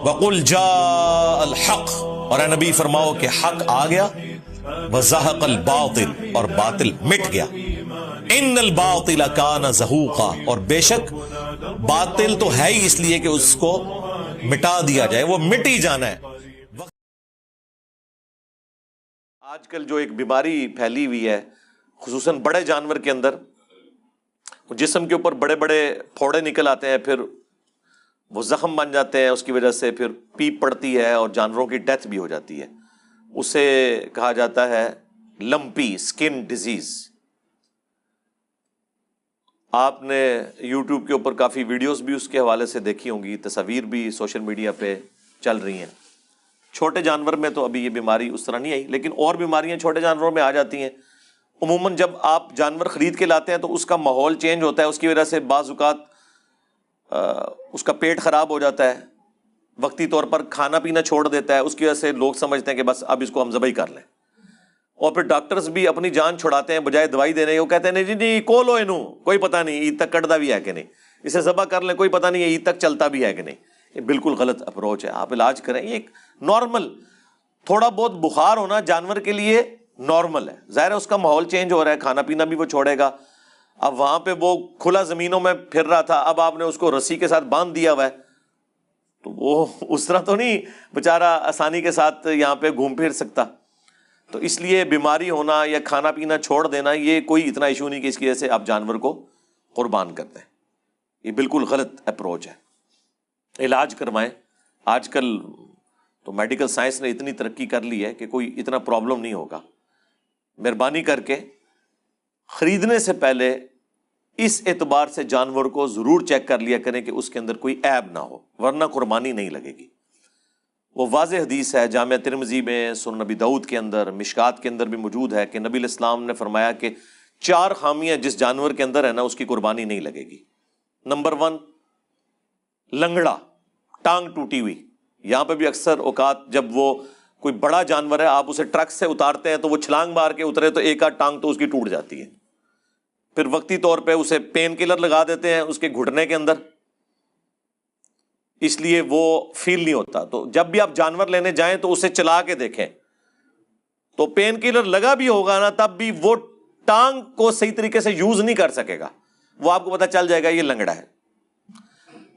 وَقُلْ جَاءَ الْحَقُّ، اور اے نبی فرماؤ کہ حق آ گیا، وَزَهَقَ الْبَاطِلُ، اور باطل مٹ گیا، إِنَّ الْبَاطِلَ كَانَ زَهُوقًا، اور بے شک باطل تو ہے ہی اس لیے کہ اس کو مٹا دیا جائے، وہ مٹ ہی جانا ہے۔ آج کل جو ایک بیماری پھیلی ہوئی ہے خصوصاً بڑے جانور کے اندر، جسم کے اوپر بڑے بڑے پھوڑے نکل آتے ہیں، پھر وہ زخم بن جاتے ہیں، اس کی وجہ سے پھر پیپ پڑتی ہے اور جانوروں کی ڈیتھ بھی ہو جاتی ہے۔ اسے کہا جاتا ہے لمپی سکن ڈیزیز۔ آپ نے یوٹیوب کے اوپر کافی ویڈیوز بھی اس کے حوالے سے دیکھی ہوں گی، تصاویر بھی سوشل میڈیا پہ چل رہی ہیں۔ چھوٹے جانور میں تو ابھی یہ بیماری اس طرح نہیں آئی، لیکن اور بیماریاں چھوٹے جانوروں میں آ جاتی ہیں۔ عموماً جب آپ جانور خرید کے لاتے ہیں تو اس کا ماحول چینج ہوتا ہے، اس کی وجہ سے بعض اوقات اس کا پیٹ خراب ہو جاتا ہے، وقتی طور پر کھانا پینا چھوڑ دیتا ہے، اس کی وجہ سے لوگ سمجھتے ہیں کہ بس اب اس کو ہم ذبح کر لیں، اور پھر ڈاکٹرز بھی اپنی جان چھڑاتے ہیں بجائے دوائی دینے کے، وہ کہتے ہیں نہیں جی کو لو اینو، کوئی پتہ نہیں عید تک کٹدا بھی ہے کہ نہیں، اسے ذبح کر لیں، کوئی پتہ نہیں عید تک چلتا بھی ہے کہ نہیں۔ یہ بالکل غلط اپروچ ہے، آپ علاج کریں۔ یہ ایک نارمل تھوڑا بہت بخار ہونا جانور کے لیے نارمل ہے، ظاہر ہے اس کا ماحول چینج ہو رہا ہے، کھانا پینا بھی وہ چھوڑے گا۔ اب وہاں پہ وہ کھلا زمینوں میں پھر رہا تھا، اب آپ نے اس کو رسی کے ساتھ باندھ دیا ہوا ہے، تو وہ اس طرح تو نہیں بیچارہ آسانی کے ساتھ یہاں پہ گھوم پھر سکتا۔ تو اس لیے بیماری ہونا یا کھانا پینا چھوڑ دینا یہ کوئی اتنا ایشو نہیں کہ اس کی وجہ سے آپ جانور کو قربان کرتے ہیں۔ یہ بالکل غلط اپروچ ہے۔ علاج کروائیں۔ آج کل تو میڈیکل سائنس نے اتنی ترقی کر لی ہے کہ کوئی اتنا پرابلم نہیں ہوگا۔ مہربانی کر کے خریدنے سے پہلے اس اعتبار سے جانور کو ضرور چیک کر لیا کریں کہ اس کے اندر کوئی عیب نہ ہو، ورنہ قربانی نہیں لگے گی۔ وہ واضح حدیث ہے جامعہ ترمذی میں، سنن نبی داؤد کے اندر، مشکات کے اندر بھی موجود ہے کہ نبی علیہ السلام نے فرمایا کہ 4 خامیاں جس جانور کے اندر ہے نا اس کی قربانی نہیں لگے گی۔ نمبر 1 لنگڑا، ٹانگ ٹوٹی ہوئی۔ یہاں پہ بھی اکثر اوقات جب وہ کوئی بڑا جانور ہے آپ اسے ٹرک سے اتارتے ہیں تو وہ چھلانگ مار کے اترے تو ایک آدھ ٹانگ تو اس کی ٹوٹ جاتی ہے، پھر وقتی طور پہ اسے پین کلر لگا دیتے ہیں اس کے گھٹنے کے اندر، اس لیے وہ فیل نہیں ہوتا۔ تو جب بھی آپ جانور لینے جائیں تو اسے چلا کے دیکھیں، تو پین کلر لگا بھی ہوگا نا تب بھی وہ ٹانگ کو صحیح طریقے سے یوز نہیں کر سکے گا، وہ آپ کو پتہ چل جائے گا یہ لنگڑا ہے۔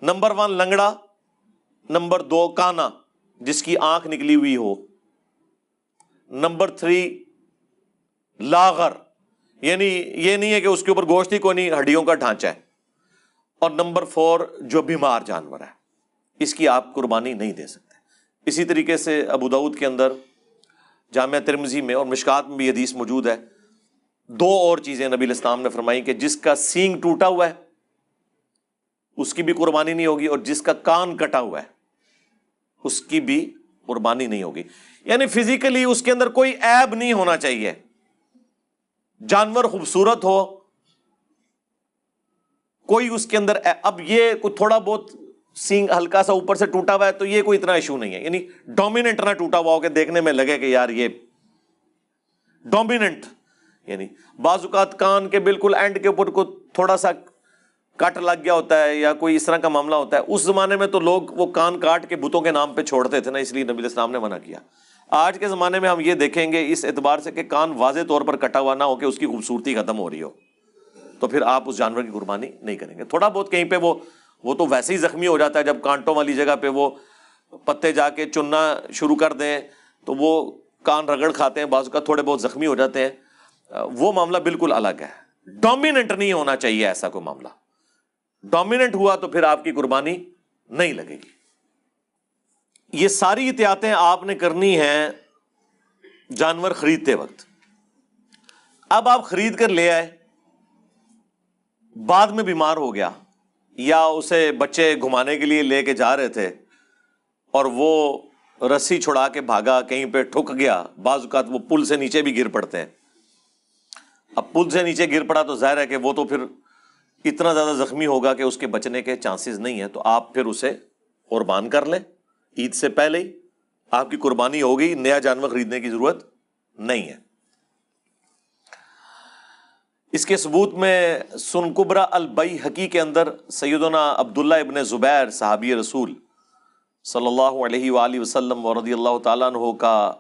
نمبر 1 لنگڑا۔ نمبر 2 کانا، جس کی آنکھ نکلی ہوئی ہو۔ نمبر 3 لاغر، یعنی یہ نہیں ہے کہ اس کے اوپر گوشت ہی کوئی نہیں، ہڈیوں کا ڈھانچہ ہے۔ اور نمبر 4 جو بیمار جانور ہے، اس کی آپ قربانی نہیں دے سکتے۔ اسی طریقے سے ابو داؤد کے اندر، جامعہ ترمذی میں اور مشکات میں بھی حدیث موجود ہے۔ 2 اور چیزیں نبی علیہ السلام نے فرمائی کہ جس کا سینگ ٹوٹا ہوا ہے اس کی بھی قربانی نہیں ہوگی، اور جس کا کان کٹا ہوا ہے اس کی بھی قربانی نہیں ہوگی۔ یعنی فزیکلی اس کے اندر کوئی عیب نہیں ہونا چاہیے، جانور خوبصورت ہو، کوئی اس کے اندر اب یہ کوئی تھوڑا بہت سینگ ہلکا سا اوپر سے ٹوٹا ہوا ہے تو یہ کوئی اتنا ایشو نہیں ہے، یعنی ڈومیننٹ نہ ٹوٹا ہوا ہو کہ دیکھنے میں لگے کہ یار یہ ڈومیننٹ، یعنی بعض اوقات کان کے بالکل اینڈ کے اوپر کو تھوڑا سا کٹ لگ گیا ہوتا ہے یا کوئی اس طرح کا معاملہ ہوتا ہے۔ اس زمانے میں تو لوگ وہ کان کاٹ کے بتوں کے نام پہ چھوڑتے تھے نا، اس لیے نبی علیہ السلام نے منع کیا۔ آج کے زمانے میں ہم یہ دیکھیں گے اس اعتبار سے کہ کان واضح طور پر کٹا ہوا نہ ہو کہ اس کی خوبصورتی ختم ہو رہی ہو، تو پھر آپ اس جانور کی قربانی نہیں کریں گے۔ تھوڑا بہت کہیں پہ وہ تو ویسے ہی زخمی ہو جاتا ہے، جب کانٹوں والی جگہ پہ وہ پتے جا کے چننا شروع کر دیں تو وہ کان رگڑ کھاتے ہیں، بعض کا تھوڑے بہت زخمی ہو جاتے ہیں، وہ معاملہ بالکل الگ ہے۔ ڈومیننٹ نہیں ہونا چاہیے ایسا کوئی معاملہ، ڈومیننٹ ہوا تو پھر آپ کی قربانی نہیں لگے گی۔ یہ ساری احتیاطیں آپ نے کرنی ہیں جانور خریدتے وقت۔ اب آپ خرید کر لے آئے، بعد میں بیمار ہو گیا، یا اسے بچے گھمانے کے لیے لے کے جا رہے تھے اور وہ رسی چھڑا کے بھاگا، کہیں پہ ٹھک گیا، بعض اوقات وہ پل سے نیچے بھی گر پڑتے ہیں۔ اب پل سے نیچے گر پڑا تو ظاہر ہے کہ وہ تو پھر اتنا زیادہ زخمی ہوگا کہ اس کے بچنے کے چانسز نہیں ہیں، تو آپ پھر اسے قربان کر لیں عید سے پہلے ہی، آپ کی قربانی ہو گئی، نیا جانور خریدنے کی ضرورت نہیں ہے۔ اس کے ثبوت میں سن کبرا البیہقی کے اندر سیدنا عبداللہ ابن زبیر صحابی رسول صلی اللہ علیہ وآلہ وسلم و رضی اللہ تعالیٰ عنہ کا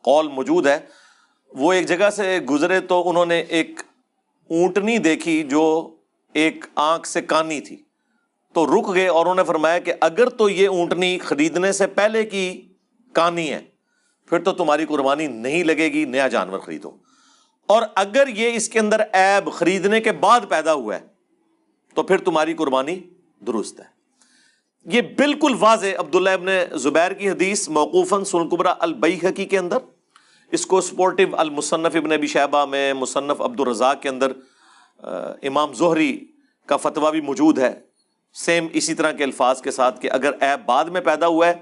قول موجود ہے. وہ ایک جگہ سے گزرے تو انہوں نے ایک اونٹنی دیکھی جو ایک آنکھ سے کانی تھی, تو رک گئے اور انہوں نے فرمایا کہ اگر تو یہ اونٹنی خریدنے سے پہلے کی کانی ہے پھر تو تمہاری قربانی نہیں لگے گی, نیا جانور خریدو. اور اگر یہ اس کے اندر عیب خریدنے کے بعد پیدا ہوا ہے تو پھر تمہاری قربانی درست ہے. یہ بالکل واضح عبداللہ ابن زبیر کی حدیث موقوفاً سنن کبریٰ البیہقی کے اندر, اس کو سپورٹیو المصنف ابن ابی شیبہ میں, مصنف عبد الرزاق کے اندر امام زہری کا فتویٰ بھی موجود ہے سیم اسی طرح کے الفاظ کے ساتھ کہ اگر عیب بعد میں پیدا ہوا ہے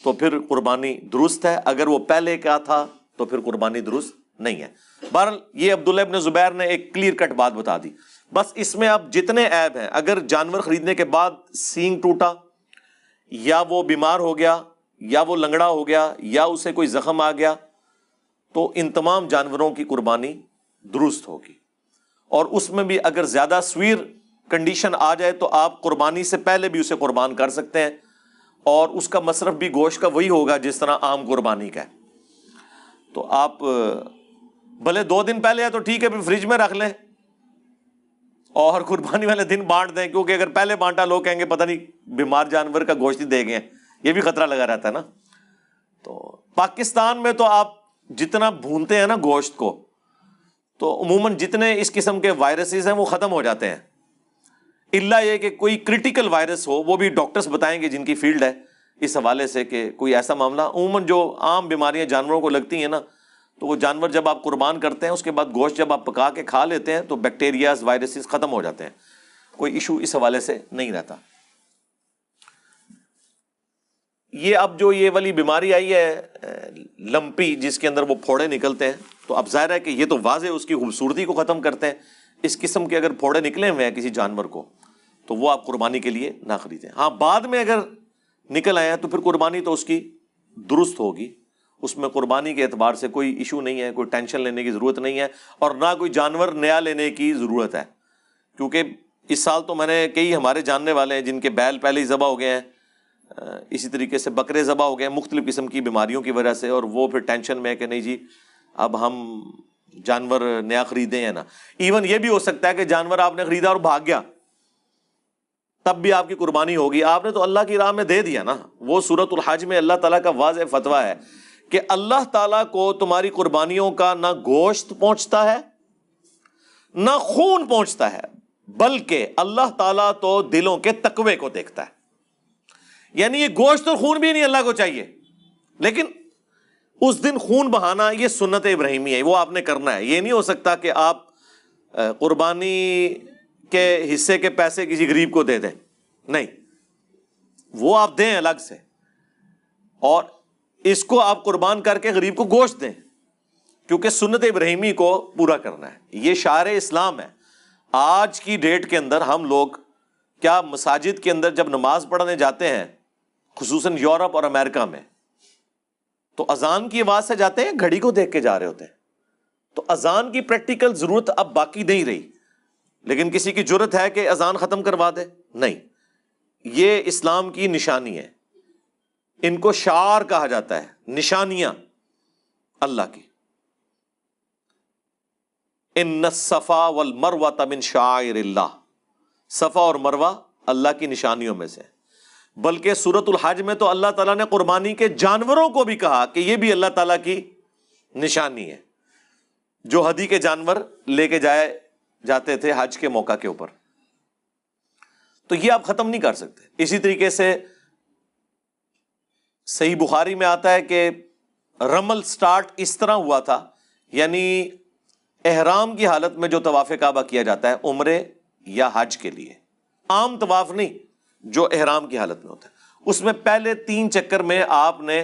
تو پھر قربانی درست ہے, اگر وہ پہلے کا تھا تو پھر قربانی درست نہیں ہے. بہرحال یہ عبداللہ ابن زبیر نے ایک کلیئر کٹ بات بتا دی. بس اس میں اب جتنے عیب ہیں, اگر جانور خریدنے کے بعد سینگ ٹوٹا یا وہ بیمار ہو گیا یا وہ لنگڑا ہو گیا یا اسے کوئی زخم آ گیا, تو ان تمام جانوروں کی قربانی درست ہوگی. اور اس میں بھی اگر زیادہ سویر کنڈیشن آ جائے تو آپ قربانی سے پہلے بھی اسے قربان کر سکتے ہیں, اور اس کا مصرف بھی گوشت کا وہی ہوگا جس طرح عام قربانی کا ہے. تو آپ بھلے 2 دن پہلے ہے تو ٹھیک ہے, پھر فریج میں رکھ لیں اور قربانی والے دن بانٹ دیں, کیونکہ اگر پہلے بانٹا لوگ کہیں گے پتہ نہیں بیمار جانور کا گوشت ہی دے گئے, یہ بھی خطرہ لگا رہتا ہے نا. تو پاکستان میں تو آپ جتنا بھونتے ہیں نا گوشت کو, تو عموماً جتنے اس قسم کے وائرسز ہیں وہ ختم ہو جاتے ہیں, الا یہ کہ کوئی کرٹیکل وائرس ہو, وہ بھی ڈاکٹرز بتائیں گے جن کی فیلڈ ہے اس حوالے سے کہ کوئی ایسا معاملہ. عموماً جو عام بیماریاں جانوروں کو لگتی ہیں نا, تو وہ جانور جب آپ قربان کرتے ہیں اس کے بعد گوشت جب آپ پکا کے کھا لیتے ہیں تو بیکٹیریاز وائرسز ختم ہو جاتے ہیں, کوئی ایشو اس حوالے سے نہیں رہتا. یہ اب جو یہ والی بیماری آئی ہے لمپی, جس کے اندر وہ پھوڑے نکلتے ہیں, تو اب ظاہر ہے کہ یہ تو واضح اس کی خوبصورتی کو ختم کرتے ہیں. اس قسم کے اگر پھوڑے نکلے ہوئے ہیں کسی جانور کو تو وہ آپ قربانی کے لیے نہ خریدیں. ہاں بعد میں اگر نکل آئے ہیں تو پھر قربانی تو اس کی درست ہوگی, اس میں قربانی کے اعتبار سے کوئی ایشو نہیں ہے, کوئی ٹینشن لینے کی ضرورت نہیں ہے, اور نہ کوئی جانور نیا لینے کی ضرورت ہے. کیونکہ اس سال تو میں نے کئی ہمارے جاننے والے ہیں جن کے بیل پہلے ہی ذبح ہو گئے ہیں, اسی طریقے سے بکرے ذبح ہو گئے ہیں مختلف قسم کی بیماریوں کی وجہ سے, اور وہ پھر ٹینشن میں ہے کہ نہیں جی اب ہم جانور نیا خریدیں یا نہ. ایون یہ بھی ہو سکتا ہے کہ جانور آپ نے خریدا اور بھاگ گیا, تب بھی آپ کی قربانی ہوگی. آپ نے تو اللہ کی راہ میں دے دیا نا. وہ سورۃ الحج میں اللہ تعالیٰ کا واضح فتویٰ ہے کہ اللہ تعالیٰ کو تمہاری قربانیوں کا نہ گوشت پہنچتا ہے نہ خون پہنچتا ہے, بلکہ اللہ تعالیٰ تو دلوں کے تقوی کو دیکھتا ہے. یعنی یہ گوشت اور خون بھی نہیں اللہ کو چاہیے, لیکن اس دن خون بہانا یہ سنت ابراہیمی ہے, وہ آپ نے کرنا ہے. یہ نہیں ہو سکتا کہ آپ قربانی کے حصے کے پیسے کسی غریب کو دے دیں, نہیں, وہ آپ دیں الگ سے, اور اس کو آپ قربان کر کے غریب کو گوشت دیں, کیونکہ سنت ابراہیمی کو پورا کرنا ہے. یہ شعار اسلام ہے. آج کی ڈیٹ کے اندر ہم لوگ کیا مساجد کے اندر جب نماز پڑھنے جاتے ہیں, خصوصاً یورپ اور امریکہ میں, تو اذان کی آواز سے جاتے ہیں, گھڑی کو دیکھ کے جا رہے ہوتے ہیں. تو اذان کی پریکٹیکل ضرورت اب باقی نہیں رہی, لیکن کسی کی جرت ہے کہ اذان ختم کروا دے؟ نہیں. یہ اسلام کی نشانی ہے, ان کو شعار کہا جاتا ہے, نشانیاں اللہ کی. ان الصفا والمروہ من شعائر اللہ, صفا اور مروہ اللہ کی نشانیوں میں سے. بلکہ سورۃ الحج میں تو اللہ تعالیٰ نے قربانی کے جانوروں کو بھی کہا کہ یہ بھی اللہ تعالیٰ کی نشانی ہے, جو ہدی کے جانور لے کے جاتے تھے حج کے موقع کے اوپر. تو یہ آپ ختم نہیں کر سکتے. اسی طریقے سے صحیح بخاری میں آتا ہے کہ رمل سٹارٹ اس طرح ہوا تھا, یعنی احرام کی حالت میں جو طواف کعبہ کیا جاتا ہے عمرے یا حج کے لیے, عام طواف نہیں جو احرام کی حالت میں ہوتا ہے, اس میں پہلے 3 چکر میں آپ نے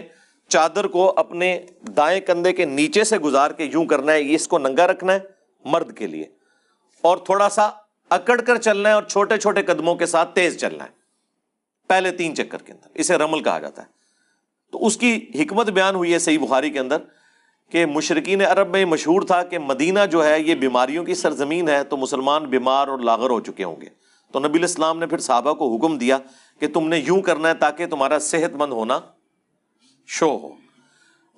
چادر کو اپنے دائیں کندھے کے نیچے سے گزار کے یوں کرنا ہے, اس کو ننگا رکھنا ہے مرد کے لیے, اور تھوڑا سا اکڑ کر چلنا ہے اور چھوٹے چھوٹے قدموں کے ساتھ تیز چلنا ہے پہلے 3 چکر کے اندر. اسے رمل کہا جاتا ہے. تو اس کی حکمت بیان ہوئی ہے صحیح بخاری کے اندر کہ مشرکین عرب میں مشہور تھا کہ مدینہ جو ہے یہ بیماریوں کی سرزمین ہے, تو مسلمان بیمار اور لاغر ہو چکے ہوں گے. تو نبی علیہ السلام نے پھر صحابہ کو حکم دیا کہ تم نے یوں کرنا ہے تاکہ تمہارا صحت مند ہونا شو ہو.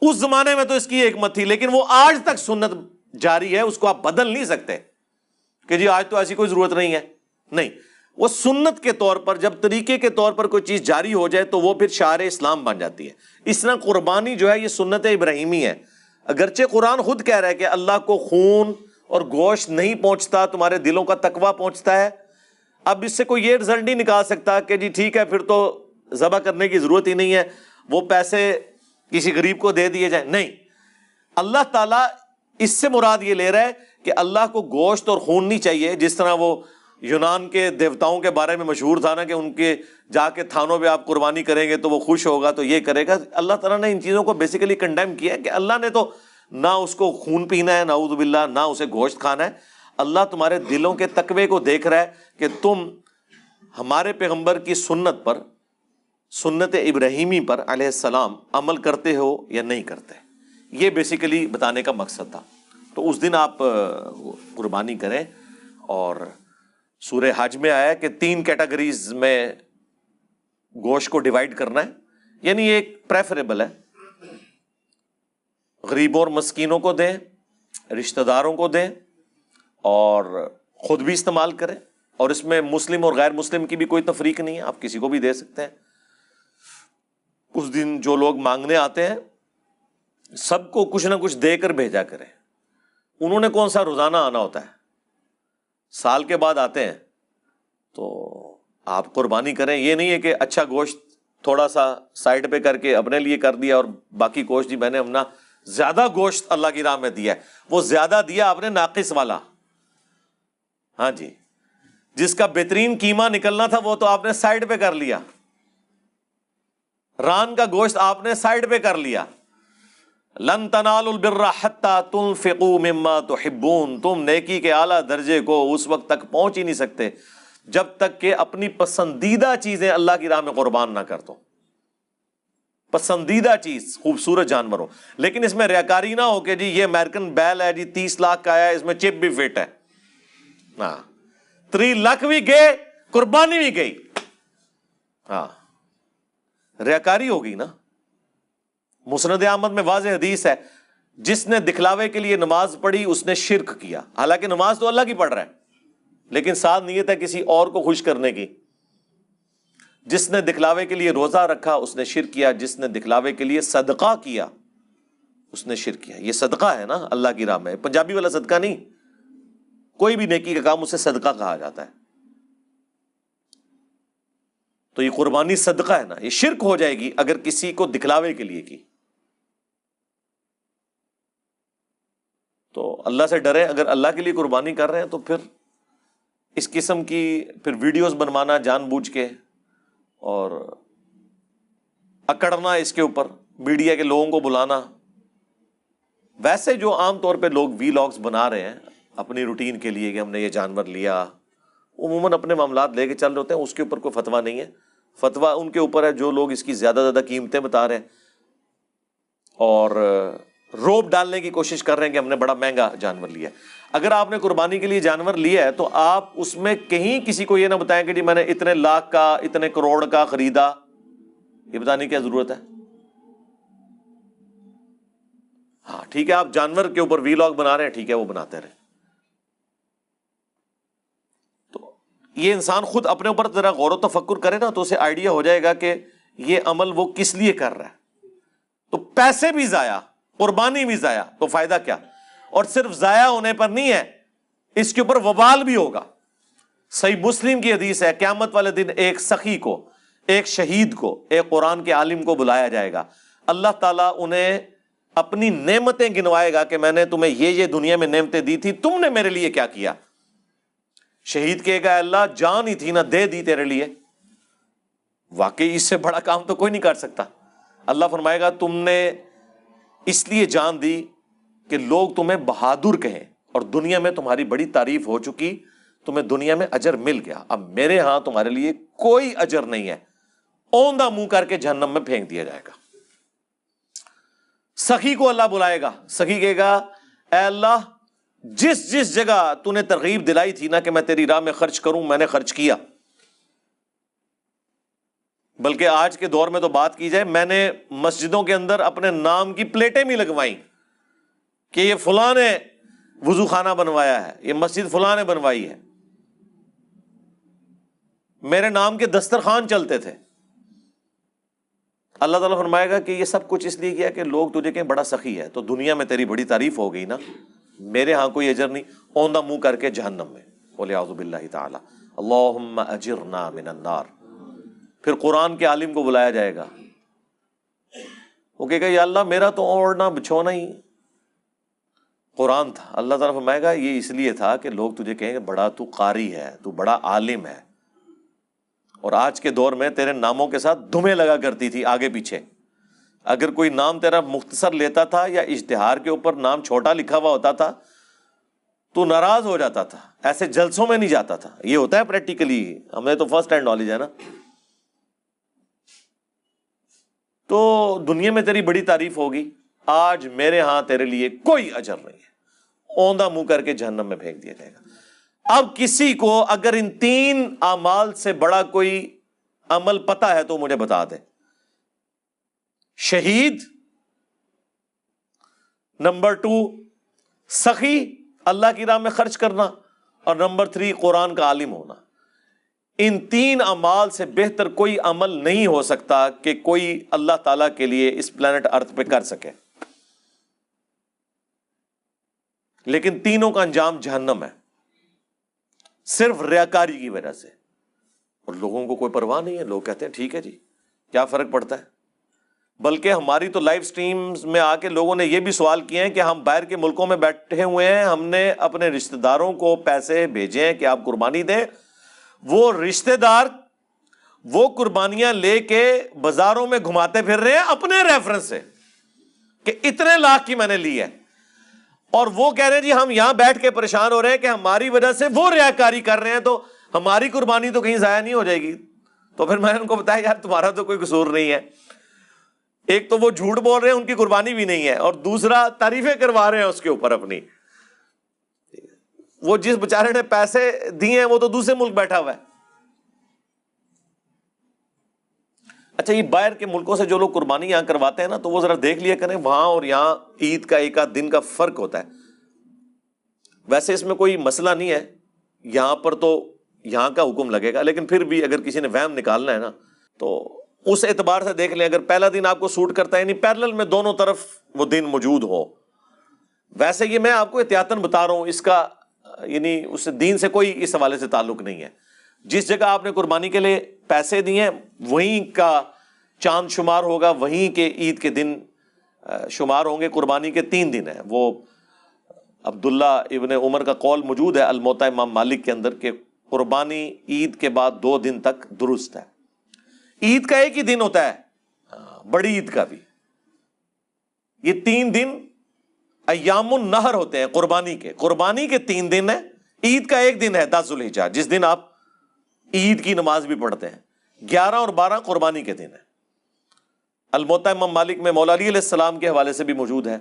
اس زمانے میں تو اس کی حکمت تھی، لیکن وہ آج تک سنت جاری ہے، اس کو آپ بدل نہیں سکتے کہ جی آج تو ایسی کوئی ضرورت نہیں ہے. نہیں، وہ سنت کے طور پر، جب طریقے کے طور پر کوئی چیز جاری ہو جائے تو وہ پھر شعار اسلام بن جاتی ہے. اس طرح قربانی جو ہے یہ سنت ابراہیمی ہے. اگرچہ قرآن خود کہہ رہا ہے کہ اللہ کو خون اور گوشت نہیں پہنچتا، تمہارے دلوں کا تقویٰ پہنچتا ہے. اب اس سے کوئی یہ رزلٹ نہیں نکال سکتا کہ جی ٹھیک ہے پھر تو ذبح کرنے کی ضرورت ہی نہیں ہے، وہ پیسے کسی غریب کو دے دیے جائیں. نہیں، اللہ تعالیٰ اس سے مراد یہ لے رہا ہے کہ اللہ کو گوشت اور خون نہیں چاہیے. جس طرح وہ یونان کے دیوتاؤں کے بارے میں مشہور تھا نا کہ ان کے جا کے تھانوں پہ آپ قربانی کریں گے تو وہ خوش ہوگا، تو یہ کرے گا. اللہ تعالیٰ نے ان چیزوں کو بیسیکلی کنڈیم کیا ہے کہ اللہ نے تو نہ اس کو خون پینا ہے، نعوذ باللہ، نہ اسے گوشت کھانا ہے. اللہ تمہارے دلوں کے تقوی کو دیکھ رہا ہے کہ تم ہمارے پیغمبر کی سنت پر، سنت ابراہیمی پر علیہ السلام عمل کرتے ہو یا نہیں کرتے. یہ بیسیکلی بتانے کا مقصد تھا. تو اس دن آپ قربانی کریں. اور سورہ حج میں آیا کہ 3 کیٹیگریز میں گوشت کو ڈیوائیڈ کرنا ہے، یعنی ایک پریفریبل ہے، غریبوں اور مسکینوں کو دیں، رشتہ داروں کو دیں، اور خود بھی استعمال کریں. اور اس میں مسلم اور غیر مسلم کی بھی کوئی تفریق نہیں ہے، آپ کسی کو بھی دے سکتے ہیں. اس دن جو لوگ مانگنے آتے ہیں سب کو کچھ نہ کچھ دے کر بھیجا کریں. انہوں نے کون سا روزانہ آنا ہوتا ہے، سال کے بعد آتے ہیں. تو آپ قربانی کریں. یہ نہیں ہے کہ اچھا گوشت تھوڑا سا سائڈ پہ کر کے اپنے لیے کر دیا اور باقی گوشت جی میں نے اپنا زیادہ گوشت اللہ کی راہ میں دیا ہے. وہ زیادہ دیا آپ نے ناقص والا، ہاں جی، جس کا بہترین قیمہ نکلنا تھا وہ تو آپ نے سائڈ پہ کر لیا. ران کا گوشت آپ نے سائڈ پہ کر لیا. لن تنالوا البر حتى تنفقوا مما تحبون. تم نیکی کے اعلیٰ درجے کو اس وقت تک پہنچ ہی نہیں سکتے جب تک کہ اپنی پسندیدہ چیزیں اللہ کی راہ میں قربان نہ کر دو. پسندیدہ چیز خوبصورت جانور ہو، لیکن اس میں ریاکاری نہ ہو کہ جی یہ امریکن بیل ہے جی 30 لاکھ کا ہے، اس میں چپ بھی فٹ ہے. ہاں 3 لاکھ بھی گئے، قربانی بھی گئی. ہاں ریاکاری ہوگی نا. مسند احمد میں واضح حدیث ہے، جس نے دکھلاوے کے لیے نماز پڑھی اس نے شرک کیا. حالانکہ نماز تو اللہ کی پڑھ رہا ہے لیکن ساتھ نیت ہے کسی اور کو خوش کرنے کی. جس نے دکھلاوے کے لیے روزہ رکھا اس نے شرک کیا. جس نے دکھلاوے کے لیے صدقہ کیا اس نے شرک کیا. یہ صدقہ ہے نا اللہ کی راہ میں، پنجابی والا صدقہ نہیں. کوئی بھی نیکی کا کام اسے صدقہ کہا جاتا ہے. تو یہ قربانی صدقہ ہے نا. یہ شرک ہو جائے گی اگر کسی کو دکھلاوے کے لیے کی. تو اللہ سے ڈریں. اگر اللہ کے لیے قربانی کر رہے ہیں تو پھر اس قسم کی پھر ویڈیوز بنوانا جان بوجھ کے اور اکڑنا اس کے اوپر، میڈیا کے لوگوں کو بلانا. ویسے جو عام طور پہ لوگ وی لاگز بنا رہے ہیں اپنی روٹین کے لیے کہ ہم نے یہ جانور لیا، عموماً اپنے معاملات لے کے چل رہے ہوتے ہیں. اس کے اوپر کوئی فتویٰ نہیں ہے. فتویٰ ان کے اوپر ہے جو لوگ اس کی زیادہ قیمتیں بتا رہے ہیں اور روب ڈالنے کی کوشش کر رہے ہیں کہ ہم نے بڑا مہنگا جانور لیا. اگر آپ نے قربانی کے لیے جانور لیا ہے تو آپ اس میں کہیں کسی کو یہ نہ بتائیں کہ جی میں نے اتنے لاکھ کا، اتنے کروڑ کا خریدا. یہ بتانے کی کیا ضرورت ہے؟ ہاں ٹھیک ہے، آپ جانور کے اوپر وی لاگ بنا رہے ہیں، ٹھیک ہے وہ بناتے رہے. تو یہ انسان خود اپنے اوپر ذرا غور و تفکر کرے نا تو اسے آئیڈیا ہو جائے گا کہ یہ عمل وہ کس لیے کر رہا ہے. تو پیسے بھی ضائع، قربانی بھی ضائع، تو فائدہ کیا؟ اور صرف ضائع ہونے پر نہیں ہے، اس کے اوپر وبال بھی ہوگا. صحیح مسلم کی حدیث ہے، قیامت والے دن ایک سخی کو، ایک شہید کو، ایک قرآن کے عالم کو بلایا جائے گا. اللہ تعالیٰ انہیں اپنی نعمتیں گنوائے گا کہ میں نے تمہیں یہ دنیا میں نعمتیں دی تھی، تم نے میرے لیے کیا کیا. شہید کہے گا اللہ جان ہی تھی نہ دے دی تیرے لیے. واقعی اس سے بڑا کام تو کوئی نہیں کر سکتا. اللہ فرمائے گا تم نے اس لیے جان دی کہ لوگ تمہیں بہادر کہیں اور دنیا میں تمہاری بڑی تعریف ہو چکی، تمہیں دنیا میں اجر مل گیا، اب میرے ہاں تمہارے لیے کوئی اجر نہیں ہے. اوندھا منہ کر کے جہنم میں پھینک دیا جائے گا. سخی کو اللہ بلائے گا. سخی کہے گا اے اللہ جس جس جگہ تو نے ترغیب دلائی تھی نا کہ میں تیری راہ میں خرچ کروں، میں نے خرچ کیا. بلکہ آج کے دور میں تو بات کی جائے، میں نے مسجدوں کے اندر اپنے نام کی پلیٹیں بھی لگوائیں کہ یہ فلاں نے وضو خانہ بنوایا ہے، یہ مسجد فلاں نے بنوائی ہے. میرے نام کے دسترخوان چلتے تھے. اللہ تعالیٰ فرمائے گا کہ یہ سب کچھ اس لیے کیا کہ لوگ تجھے کہیں بڑا سخی ہے، تو دنیا میں تیری بڑی تعریف ہو گئی نا، میرے ہاں کوئی اجر نہیں، اوندہ منہ کر کے جہنم میں. وَلِعَوْذُ بِاللَّهِ تَعَالَى اللہم اجرنا من النار. پھر قرآن کے عالم کو بلایا جائے گا، وہ کہے گا یا اللہ میرا تو اوڑھنا بچھونا ہی قرآن تھا. اللہ تعالیٰ فرمائے گا یہ اس لیے تھا کہ لوگ تجھے کہیں کہ بڑا تو قاری ہے، تو بڑا عالم ہے. اور آج کے دور میں تیرے ناموں کے ساتھ دھمیں لگا کرتی تھی آگے پیچھے. اگر کوئی نام تیرا مختصر لیتا تھا یا اشتہار کے اوپر نام چھوٹا لکھا ہوا ہوتا تھا تو ناراض ہو جاتا تھا، ایسے جلسوں میں نہیں جاتا تھا. یہ ہوتا ہے پریکٹیکلی، ہمیں تو فرسٹ ہینڈ نالج ہے نا. تو دنیا میں تیری بڑی تعریف ہوگی، آج میرے ہاں تیرے لیے کوئی اجر نہیں ہے، اوندہ منہ کر کے جہنم میں پھینک دیا جائے گا. اب کسی کو اگر ان 3 اعمال سے بڑا کوئی عمل پتا ہے تو مجھے بتا دے. شہید، نمبر 2 سخی اللہ کی راہ میں خرچ کرنا، اور نمبر 3 قرآن کا عالم ہونا. ان 3 اعمال سے بہتر کوئی عمل نہیں ہو سکتا کہ کوئی اللہ تعالیٰ کے لیے اس پلانٹ ارتھ پہ کر سکے. لیکن تینوں کا انجام جہنم ہے، صرف ریاکاری کی وجہ سے. اور لوگوں کو کوئی پرواہ نہیں ہے، لوگ کہتے ہیں ٹھیک ہے جی کیا فرق پڑتا ہے. بلکہ ہماری تو لائیو سٹریمز میں آ کے لوگوں نے یہ بھی سوال کیے ہیں کہ ہم باہر کے ملکوں میں بیٹھے ہوئے ہیں، ہم نے اپنے رشتہ داروں کو پیسے بھیجے ہیں کہ آپ قربانی دیں. وہ رشتہ دار وہ قربانیاں لے کے بازاروں میں گھماتے پھر رہے ہیں اپنے ریفرنس سے کہ اتنے لاکھ کی میں نے لی ہے، اور وہ کہہ رہے ہیں جی ہم یہاں بیٹھ کے پریشان ہو رہے ہیں کہ ہماری وجہ سے وہ ریاکاری کر رہے ہیں تو ہماری قربانی تو کہیں ضائع نہیں ہو جائے گی. تو پھر میں نے ان کو بتایا یار تمہارا تو کوئی قصور نہیں ہے. ایک تو وہ جھوٹ بول رہے ہیں، ان کی قربانی بھی نہیں ہے، اور دوسرا تعریفیں کروا رہے ہیں اس کے اوپر اپنی. وہ جس بیچارے نے پیسے دیے ہیں وہ تو دوسرے ملک بیٹھا ہوا ہے. اچھا، یہ باہر کے ملکوں سے جو لوگ قربانی یہاں کرواتے ہیں نا، تو وہ ذرا دیکھ لیا کریں وہاں اور یہاں عید کا ایک آدھ دن کا فرق ہوتا ہے. ویسے اس میں کوئی مسئلہ نہیں ہے، یہاں پر تو یہاں کا حکم لگے گا، لیکن پھر بھی اگر کسی نے وہم نکالنا ہے نا تو اس اعتبار سے دیکھ لیں. اگر پہلا دن آپ کو سوٹ کرتا ہے، یعنی پیرلل میں دونوں طرف وہ دن موجود ہو. ویسے یہ میں آپ کو احتیاطاً بتا رہا ہوں، اس کا یعنی اس دین سے کوئی اس حوالے سے تعلق نہیں ہے. جس جگہ آپ نے قربانی کے لیے پیسے دیے ہیں وہیں کا چاند شمار ہوگا، وہیں کے عید کے دن شمار ہوں گے. قربانی کے 3 دن ہیں. وہ عبداللہ ابن عمر کا قول موجود ہے الموطا امام مالک کے اندر کہ قربانی عید کے بعد 2 دن تک درست ہے. عید کا ایک ہی دن ہوتا ہے، بڑی عید کا بھی. یہ 3 دن ایام النہر ہوتے ہیں قربانی کے. قربانی کے 3 دن ہیں، عید کا ایک دن ہے 10 ذوالحجہ جس دن آپ عید کی نماز بھی پڑھتے ہیں. 11 اور 12 قربانی کے دن ہیں. الموطا امام مالک میں مولا علی علیہ السلام کے حوالے سے بھی موجود ہے.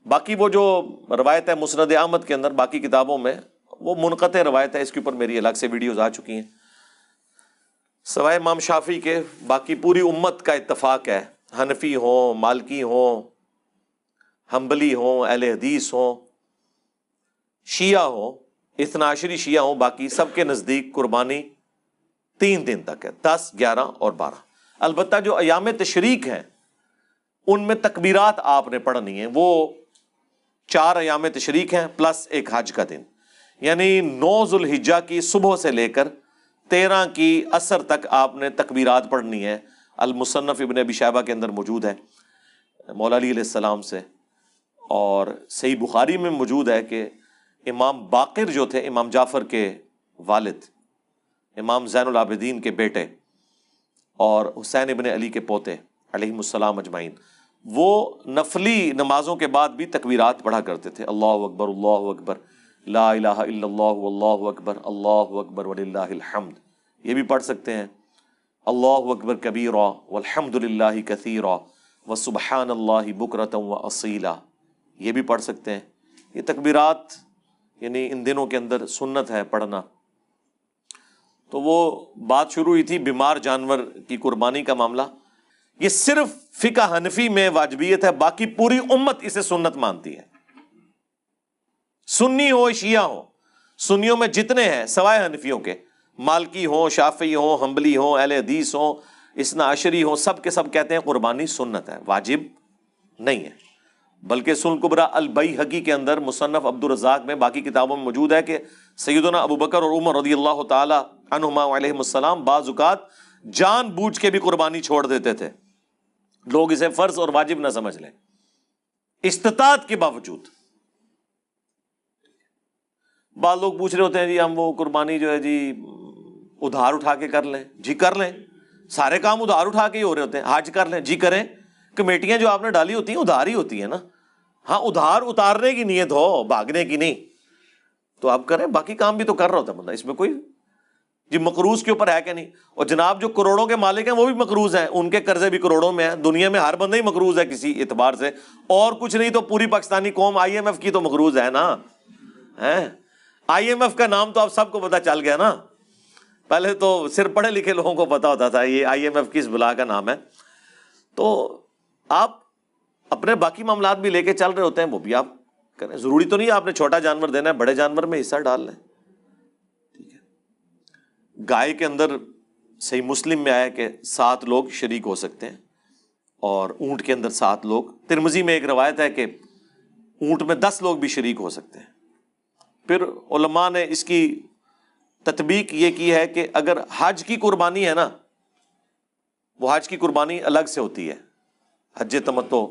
باقی وہ جو روایت ہے مسند احمد کے اندر، باقی کتابوں میں وہ منقطع روایت ہے، اس کے اوپر میری الگ سے ویڈیوز آ چکی ہیں. سوائے امام شافعی کے باقی پوری امت کا اتفاق ہے، حنفی ہوں، مالکی ہوں، حنبلی ہوں، اہل حدیث ہوں، شیعہ ہوں، اثنا عشری شیعہ ہوں، باقی سب کے نزدیک قربانی 3 دن تک ہے، 10، 11 اور 12. البتہ جو ایام تشریق ہیں ان میں تکبیرات آپ نے پڑھنی ہیں. وہ 4 ایام تشریق ہیں پلس ایک حج کا دن، یعنی 9 ذوالحجہ کی صبح سے لے کر 13 کی عصر تک آپ نے تکبیرات پڑھنی ہے. المصنف ابن ابی شیبہ کے اندر موجود ہے مولا علی علیہ السلام سے، اور صحیح بخاری میں موجود ہے کہ امام باقر جو تھے، امام جعفر کے والد، امام زین العابدین کے بیٹے اور حسین ابن علی کے پوتے علیہم السلام اجمعین، وہ نفلی نمازوں کے بعد بھی تکبیرات پڑھا کرتے تھے. اللہ اکبر، اللہ اکبر، لا الہ الا اللہ، واللہ اکبر، اللہ اکبر وللہ الحمد. یہ بھی پڑھ سکتے ہیں اللہ اکبر کبیرا والحمد للہ کثیرا وسبحان اللہ بکرۃ واصیلا. یہ بھی پڑھ سکتے ہیں. یہ تکبیرات یعنی ان دنوں کے اندر سنت ہے پڑھنا. تو وہ بات شروع ہوئی تھی بیمار جانور کی قربانی کا معاملہ. یہ صرف فقہ حنفی میں واجبیت ہے، باقی پوری امت اسے سنت مانتی ہے. سنی ہو شیعہ ہو، سنیوں میں جتنے ہیں سوائے حنفیوں کے، مالکی ہوں، شافعی ہوں، حنبلی ہوں، اہل حدیث ہوں، اثنا عشری ہوں، سب کے سب کہتے ہیں قربانی سنت ہے، واجب نہیں ہے. بلکہ سنن کبریٰ البیہقی کے اندر، مصنف عبد الرزاق میں، باقی کتابوں میں موجود ہے کہ سیدنا ابو بکر اور عمر رضی اللہ تعالی عنہما علیہم السلام بعض اوقات جان بوجھ کے بھی قربانی چھوڑ دیتے تھے، لوگ اسے فرض اور واجب نہ سمجھ لیں، استطاعت کے باوجود. بعض لوگ پوچھ رہے ہوتے ہیں جی ہم وہ قربانی جو ہے جی ادھار اٹھا کے کر لیں. جی کر لیں، سارے کام ادھار اٹھا کے ہی ہو رہے ہوتے ہیں. حج کر لیں، جی کریں. کمیٹیاں جو آپ نے ڈالی ہوتی ہیں ادھار ہی ہوتی ہیں نا. ہاں ادھار اتارنے کی نیت ہو، بھاگنے کی نہیں، تو آپ کریں. باقی کام بھی تو کر رہا ہوتا ہے بندہ، اس میں کوئی جی مقروض کے اوپر ہے کہ نہیں. اور جناب جو کروڑوں کے مالک ہیں وہ بھی مقروض ہیں، ان کے قرضے بھی کروڑوں میں ہیں. دنیا میں ہر بندہ ہی مقروض ہے کسی اعتبار سے، اور کچھ نہیں تو پوری پاکستانی قوم IMF کی تو مقروض ہے نا. IMF کا نام تو آپ سب کو پتا چل گیا نا. پہلے تو صرف پڑھے لکھے لوگوں کو پتا ہوتا تھا یہ IMF کس بلا کا نام ہے. تو آپ اپنے باقی معاملات بھی لے کے چل رہے ہوتے ہیں، وہ بھی آپ کریں. ضروری تو نہیں آپ نے چھوٹا جانور دینا ہے، بڑے جانور میں حصہ ڈال لیں. ٹھیک ہے. گائے کے اندر صحیح مسلم میں آیا کہ 7 لوگ شریک ہو سکتے ہیں، اور اونٹ کے اندر 7 لوگ. ترمذی میں ایک روایت ہے کہ اونٹ میں 10 لوگ بھی شریک ہو سکتے ہیں. پھر علماء نے اس کی تطبیق یہ کی ہے کہ اگر حج کی قربانی ہے نا، وہ حج کی قربانی الگ سے ہوتی ہے، حج تمتع،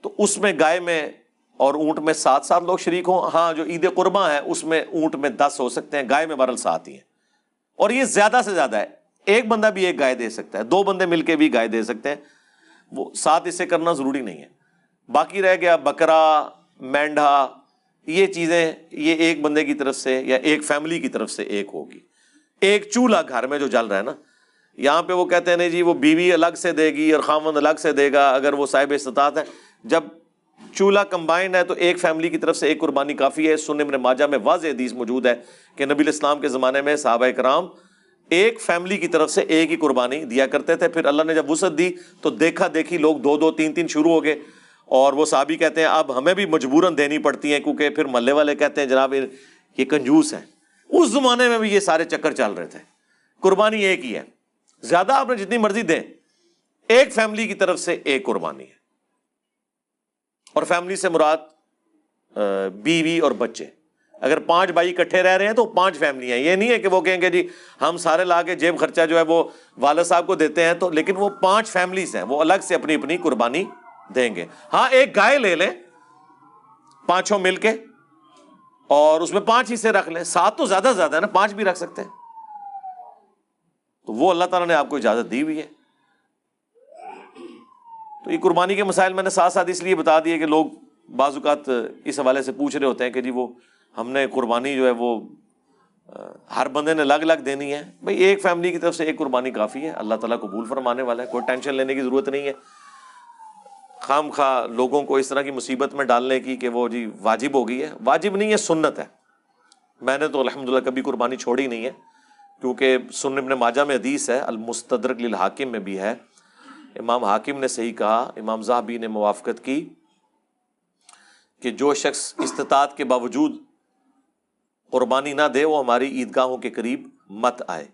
تو اس میں گائے میں اور اونٹ میں 7 لوگ شریک ہوں. ہاں جو عید قرباں ہے اس میں اونٹ میں 10 ہو سکتے ہیں، گائے میں بہرحال 7 ہی ہیں. اور یہ زیادہ سے زیادہ ہے، ایک بندہ بھی ایک گائے دے سکتا ہے، 2 بندے مل کے بھی گائے دے سکتے ہیں. وہ 7 اسے کرنا ضروری نہیں ہے. باقی رہ گیا بکرا، مینڈھا، یہ چیزیں یہ ایک بندے کی طرف سے یا ایک فیملی کی طرف سے ایک ہوگی. ایک چولہا گھر میں جو جل رہا ہے نا، یہاں پہ وہ کہتے ہیں نہیں جی وہ بیوی الگ سے دے گی اور خاوند الگ سے دے گا اگر وہ صاحب استطاعت ہے. جب چولہا کمبائنڈ ہے تو ایک فیملی کی طرف سے ایک قربانی کافی ہے. سنن ابن ماجہ میں واضح حدیث موجود ہے کہ نبی الاسلام کے زمانے میں صحابہ کرام ایک فیملی کی طرف سے ایک ہی قربانی دیا کرتے تھے. پھر اللہ نے جب وسعت دی تو دیکھا دیکھی لوگ 2 3 شروع ہو گئے، اور وہ صحابی کہتے ہیں اب ہمیں بھی مجبوراً دینی پڑتی ہیں، کیونکہ پھر محلے والے کہتے ہیں جناب یہ کنجوس ہیں. اس زمانے میں بھی یہ سارے چکر چل رہے تھے. قربانی ایک ہی ہے، زیادہ آپ نے جتنی مرضی دیں، ایک فیملی کی طرف سے ایک قربانی ہے. اور فیملی سے مراد بیوی اور بچے. اگر 5 بھائی اکٹھے رہ رہے ہیں تو 5 فیملی ہیں. یہ نہیں ہے کہ وہ کہیں گے جی ہم سارے لا کے جیب خرچہ جو ہے وہ والد صاحب کو دیتے ہیں، تو لیکن وہ 5 فیملیز ہیں، وہ الگ سے اپنی اپنی قربانی دیں گے. ہاں ایک گائے لے لیں 5 مل کے، اور اس میں 5 حصے رکھ لیں. 7 تو زیادہ زیادہ ہے نا، 5 بھی رکھ سکتے ہیں. تو وہ اللہ تعالیٰ نے آپ کو اجازت دی ہوئی ہے. تو یہ قربانی کے مسائل میں نے ساتھ ساتھ اس لیے بتا دیے کہ لوگ بعض اوقات اس حوالے سے پوچھ رہے ہوتے ہیں کہ جی وہ ہم نے قربانی جو ہے وہ ہر بندے نے الگ الگ دینی ہے. بھئی ایک فیملی کی طرف سے ایک قربانی کافی ہے، اللہ تعالیٰ قبول فرمانے والا ہے. کوئی ٹینشن لینے کی ضرورت نہیں ہے خام خواہ لوگوں کو اس طرح کی مصیبت میں ڈالنے کی کہ وہ جی واجب ہو گئی ہے. واجب نہیں ہے، سنت ہے. میں نے تو الحمدللہ کبھی قربانی چھوڑی نہیں ہے، کیونکہ سنن ابن ماجہ میں حدیث ہے، المستدرک للحاکم میں بھی ہے، امام حاکم نے صحیح کہا، امام ذہبی نے موافقت کی کہ جو شخص استطاعت کے باوجود قربانی نہ دے وہ ہماری عیدگاہوں کے قریب مت آئے.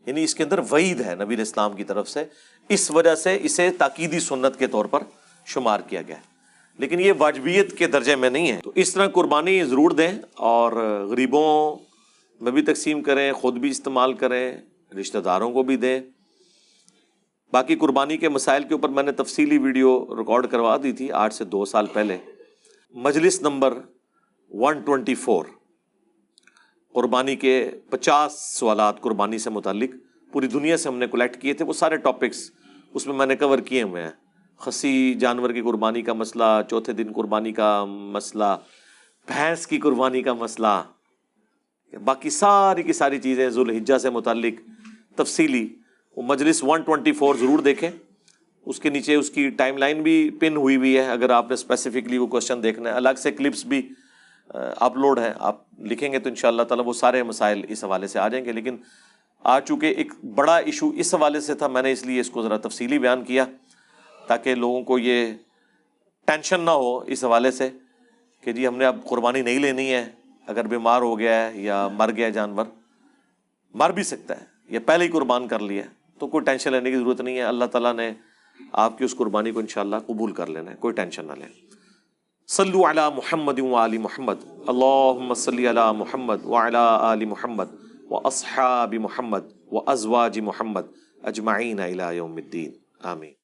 یعنی اس کے اندر وعید ہے نبی اسلام کی طرف سے، اس وجہ سے اسے تاکیدی سنت کے طور پر شمار کیا گیا ہے، لیکن یہ واجبیت کے درجے میں نہیں ہے. تو اس طرح قربانی ضرور دیں، اور غریبوں میں بھی تقسیم کریں، خود بھی استعمال کریں، رشتہ داروں کو بھی دیں. باقی قربانی کے مسائل کے اوپر میں نے تفصیلی ویڈیو ریکارڈ کروا دی تھی 8 سے 2 سال پہلے. مجلس نمبر 124، قربانی کے 50 سوالات قربانی سے متعلق پوری دنیا سے ہم نے کلیکٹ کیے تھے. وہ سارے ٹاپکس اس میں نے کور کیے ہوئے ہیں. خصی جانور کی قربانی کا مسئلہ، چوتھے دن قربانی کا مسئلہ، بھینس کی قربانی کا مسئلہ، باقی ساری کی ساری چیزیں ذوالحجہ سے متعلق تفصیلی. وہ مجلس 124 ضرور دیکھیں. اس کے نیچے اس کی ٹائم لائن بھی پن ہوئی ہے، اگر آپ نے اسپیسیفکلی وہ کوشچن دیکھنا ہے. الگ سے کلپس بھی اپلوڈ ہے، آپ لکھیں گے تو انشاءاللہ تعالی وہ سارے مسائل اس حوالے سے آ جائیں گے. لیکن آج چونکہ ایک بڑا ایشو اس حوالے سے تھا، میں نے اس لیے اس کو ذرا تفصیلی بیان کیا تاکہ لوگوں کو یہ ٹینشن نہ ہو اس حوالے سے کہ جی ہم نے اب قربانی نہیں لینی ہے، اگر بیمار ہو گیا ہے یا مر گیا جانور، مر بھی سکتا ہے یا پہلے ہی قربان کر لیا ہے، تو کوئی ٹینشن لینے کی ضرورت نہیں ہے. اللہ تعالیٰ نے آپ کی اس قربانی کو انشاءاللہ قبول کر لینا ہے، کوئی ٹینشن نہ لیں. صلو علی محمد وآل محمد، اللہم صلی علی محمد وعلی آل محمد واصحاب محمد وازواج محمد اجمعین الی یوم الدین، آمین.